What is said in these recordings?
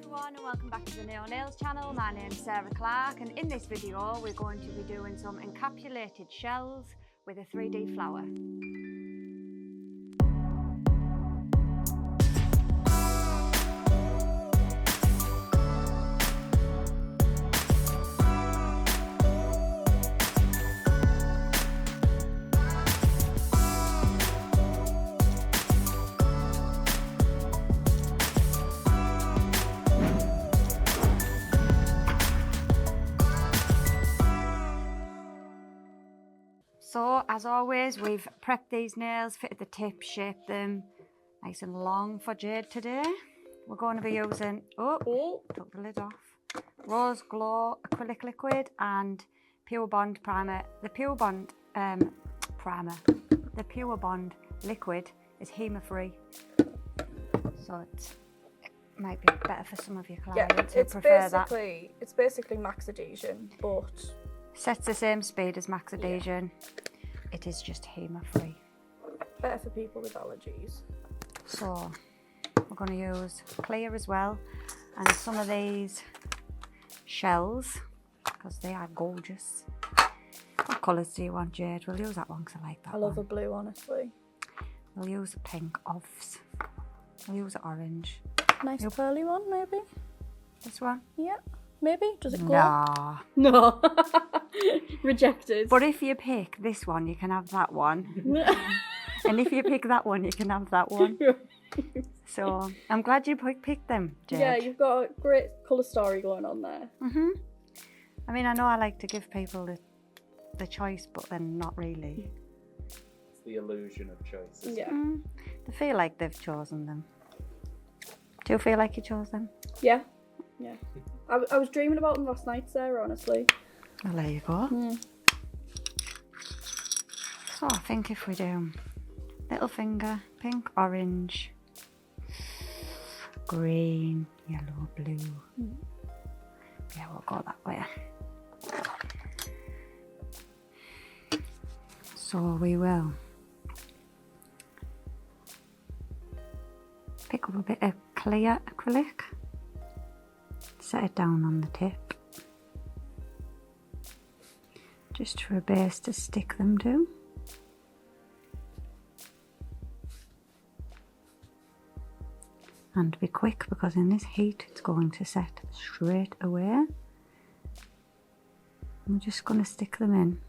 everyone and welcome back to the Neo Nails channel. My name's Sarah Clark and in this video we're going to be doing some encapsulated shells with a 3D flower. So, as always, we've prepped these nails, fitted the tip, shaped them nice and long for Jade today. We're going to be using, took the lid off, Rose Glow acrylic liquid and Pure Bond primer. The Pure Bond the Pure Bond liquid is HEMA-free, so it might be better for some of your clients who prefer that. It's basically Max Adhesion, but sets the same speed as Max Adhesion. It is just HEMA-free. Better for people with allergies. So we're going to use clear as well, and some of these shells because they are gorgeous. What colours do you want, Jade? We'll use that one because I like that one. I love a blue, honestly. We'll use a pink offs. We'll use an orange. Nice pearly one, maybe? This one? Yeah. Maybe? Does it glow? Nah. No. Rejected. But if you pick this one, you can have that one. And if you pick that one, you can have that one. So I'm glad you picked them, Jade. Yeah, you've got a great colour story going on there. I mean, I know I like to give people the choice, but then not really. It's the illusion of choice. Yeah. They feel like they've chosen them. Do you feel like you chose them? Yeah. Yeah. I was dreaming about them last night, Sarah, honestly. Well, there you go. So I think if we do little finger, pink, orange, green, yellow, blue. Yeah, we'll go that way. So we will pick up a bit of clear acrylic, set it down on the tip, just for a base to stick them to. And be quick because in this heat it's going to set straight away. I'm just going to stick them in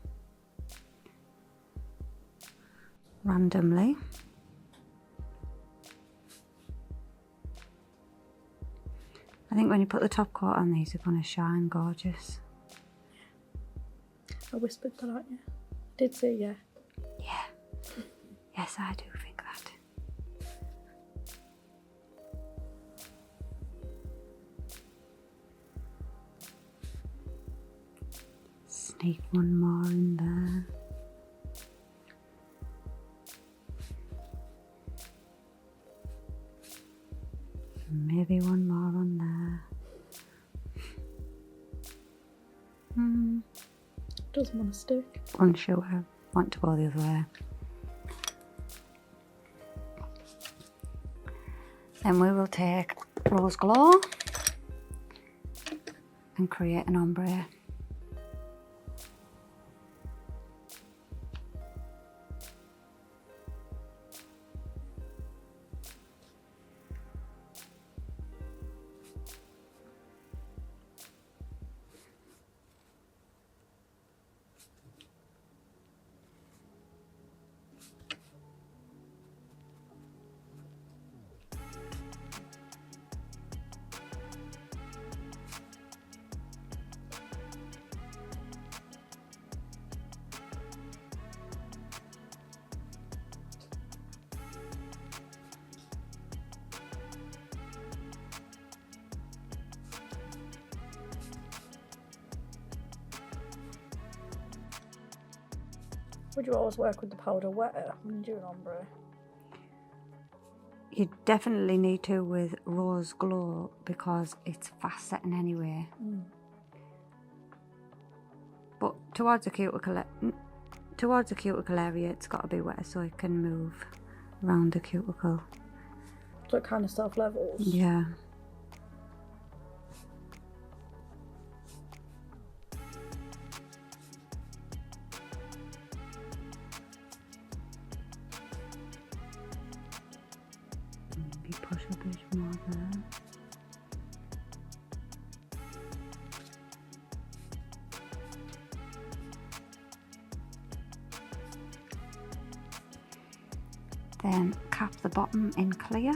randomly. I think when you put the top coat on, these are going to shine gorgeous. I whispered that, aren't you? I did say yeah. Yeah. Yes, I do think that. Sneak one more in there. Maybe one more on there. Doesn't want to stick. Unsure. Want to go the other way. Then we will take Rose Glow and create an ombre. Would you always work with the powder wetter when you do an ombre? You definitely need to with Rose Glow because it's fast setting anyway. But towards the cuticle area, it's got to be wetter so it can move around the cuticle. So it kind of self-levels. Yeah. Then cap the bottom in clear.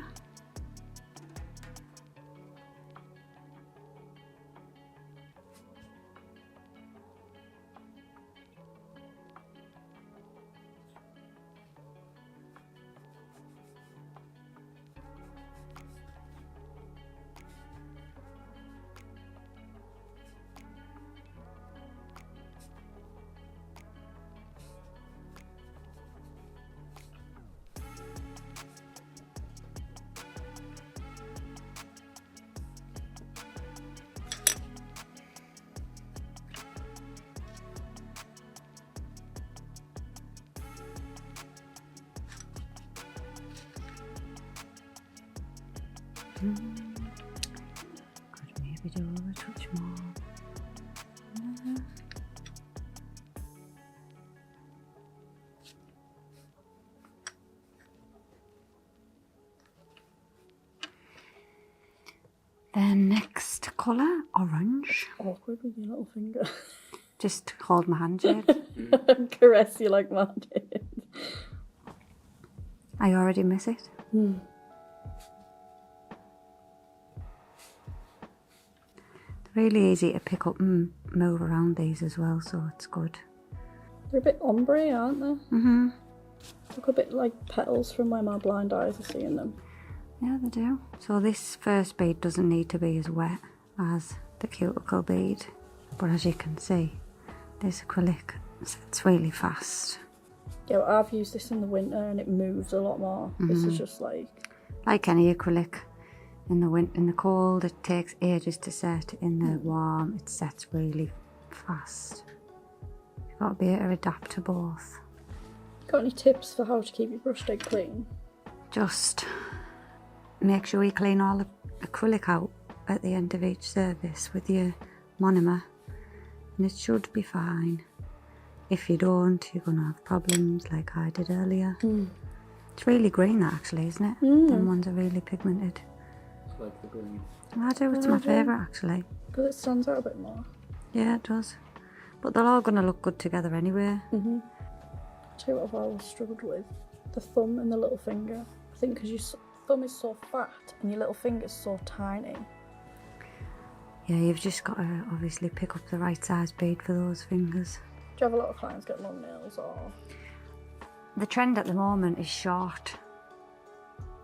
Could maybe do a touch more. Then next colour, orange. Awkward with your little finger. Just hold my hand, Jade. Caress you like Mum did. I already miss it. Really easy to pick up and move around these as well, so it's good. They're a bit ombre, aren't they? Mm-hmm. Look a bit like petals from where my blind eyes are seeing them. Yeah, they do. So this first bead doesn't need to be as wet as the cuticle bead, but as you can see, this acrylic sets really fast. Yeah, but I've used this in the winter and it moves a lot more. This is just Like any acrylic. In the cold, it takes ages to set. In the warm, it sets really fast. You've got to be able to adapt to both. Got any tips for how to keep your brush dead clean? Just make sure you clean all the acrylic out at the end of each surface with your monomer, and it should be fine. If you don't, you're going to have problems like I did earlier. It's really green, that actually, isn't it? Them ones are really pigmented. Like the green. I do, it's my favourite actually. Because it stands out a bit more. Yeah, it does. But they're all going to look good together anyway. I'll tell you what I've always struggled with. The thumb and the little finger. I think because your thumb is so fat and your little finger's so tiny. Yeah, you've just got to obviously pick up the right size bead for those fingers. Do you have a lot of clients get long nails or? The trend at the moment is short.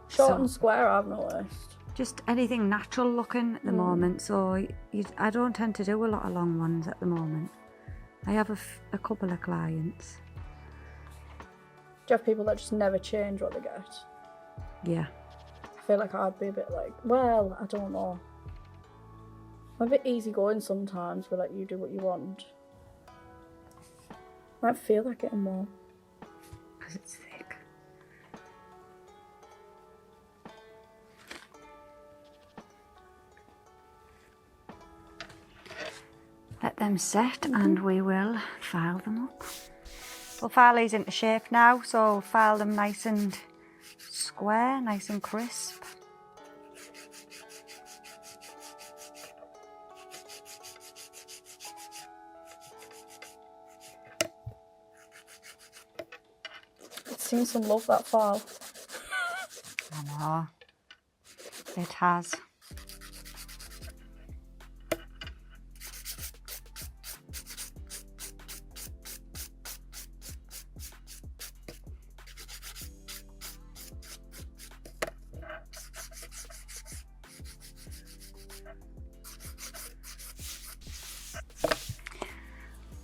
Short So- and square, I've noticed. Just anything natural looking at the moment, so I don't tend to do a lot of long ones at the moment. I have a couple of clients. Do you have people that just never change what they get? Yeah. I feel like I'd be a bit like, well, I don't know. I'm a bit easygoing sometimes, but like you do what you want. I might feel like getting more. Because it's thick. Let them set and we will file them up. We'll file these into shape now, so file them nice and square, nice and crisp. It's seen some love, that file. I know. It has.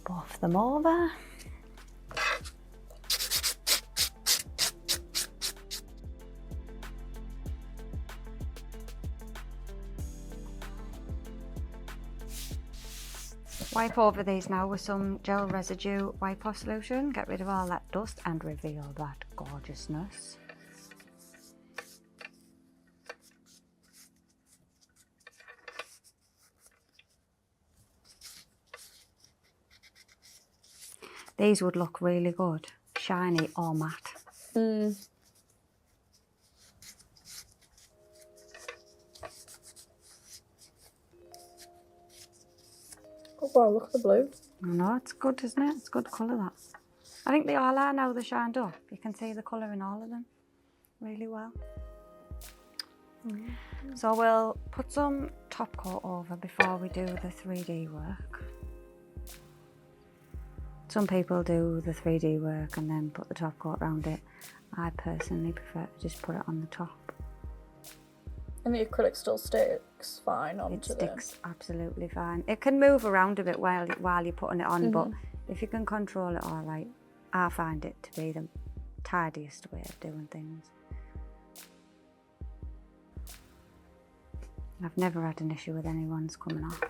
Buff them over. Wipe over these now with some gel residue wipe off solution. Get rid of all that dust and reveal that gorgeousness. These would look really good, shiny or matte. Oh wow, look at the blue. I know, it's good, isn't it? It's good colour, that. I think they all are now, they're shined up. You can see the colour in all of them. really well. So we'll put some top coat over before we do the 3D work. Some people do the 3D work and then put the top coat around it. I personally prefer to just put it on the top. And the acrylic still sticks fine It onto sticks absolutely fine. It can move around a bit while you're putting it on, but if you can control it all right, I find it to be the tidiest way of doing things. I've never had an issue with anyone's coming off.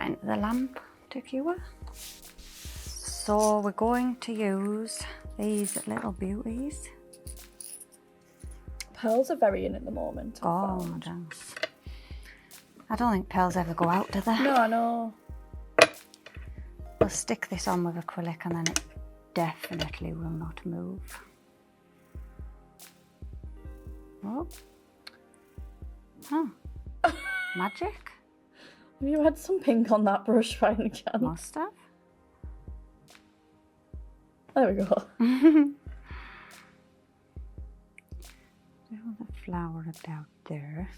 Into the lamp to cure. So we're going to use these little beauties. Pearls are very in at the moment. Gorgeous. I don't think pearls ever go out, do they? No, I know. We'll stick this on with acrylic and then it definitely will not move. Oh. Huh. Magic? Have you had some pink on that brush by any chance? Must have. There we go. Do the flower about there.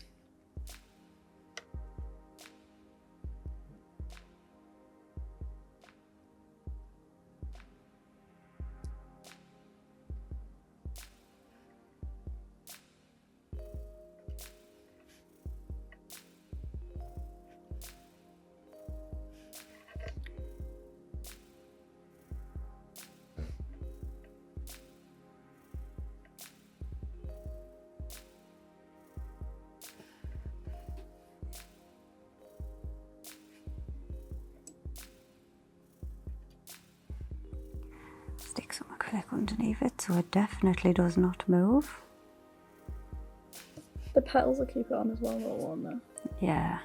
Stick some acrylic underneath it so it definitely does not move. The petals will keep it on as well, won't they? Yeah.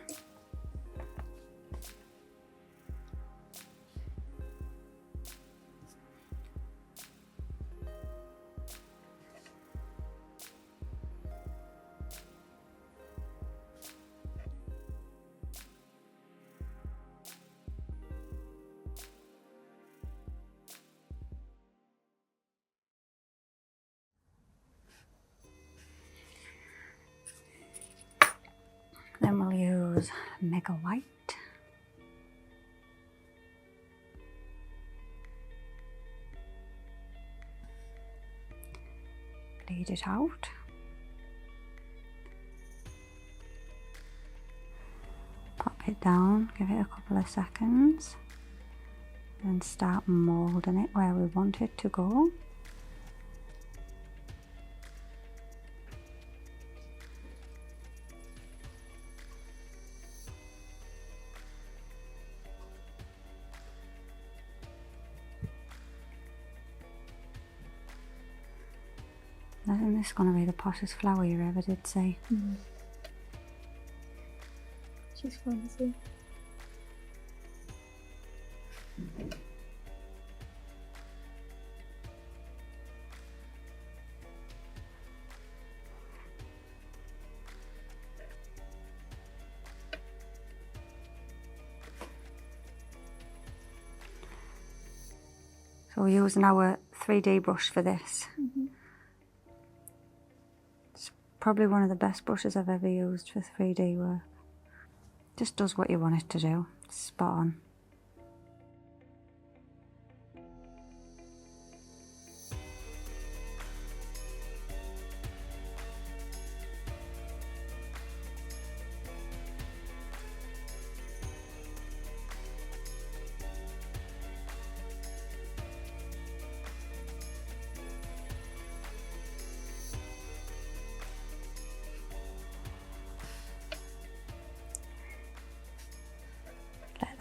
Then we'll use Mega White. Bleed it out. Pop it down, give it a couple of seconds. Then start moulding it where we want it to go. I think this is going to be the pottest flower you ever did see. She's fancy. So we're using our 3D brush for this. It's probably one of the best brushes I've ever used for 3D work. Just does what you want it to do. It's spot on.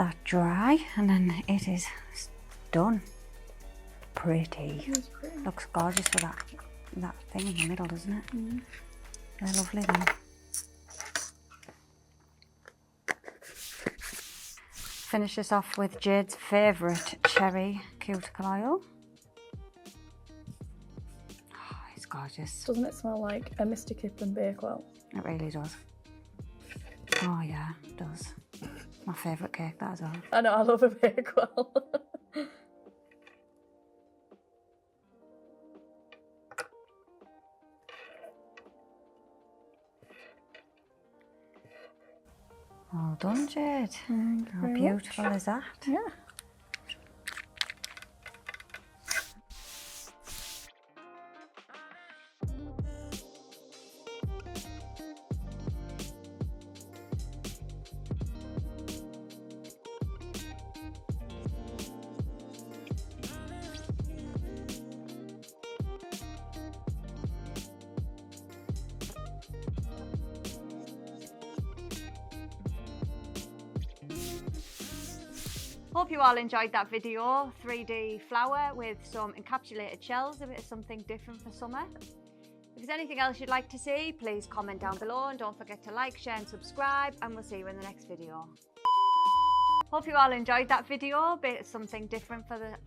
that dry, and then it is done. Pretty. It's pretty. Looks gorgeous with that thing in the middle, doesn't it? Mm. They're lovely then. Finish this off with Jade's favourite cherry cuticle oil. Oh, it's gorgeous. Doesn't it smell like a Mr. Kipling Bakewell? It really does. Oh yeah, it does. My favourite cake, that as well. I know, I love a Bakewell. Well done, Jade. How very beautiful is that? Yeah. Hope you all enjoyed that video. 3D flower with some encapsulated shells, a bit of something different for summer. If there's anything else you'd like to see, please comment down below and don't forget to like, share and subscribe, and we'll see you in the next video. Hope you all enjoyed that video, a bit of something different for the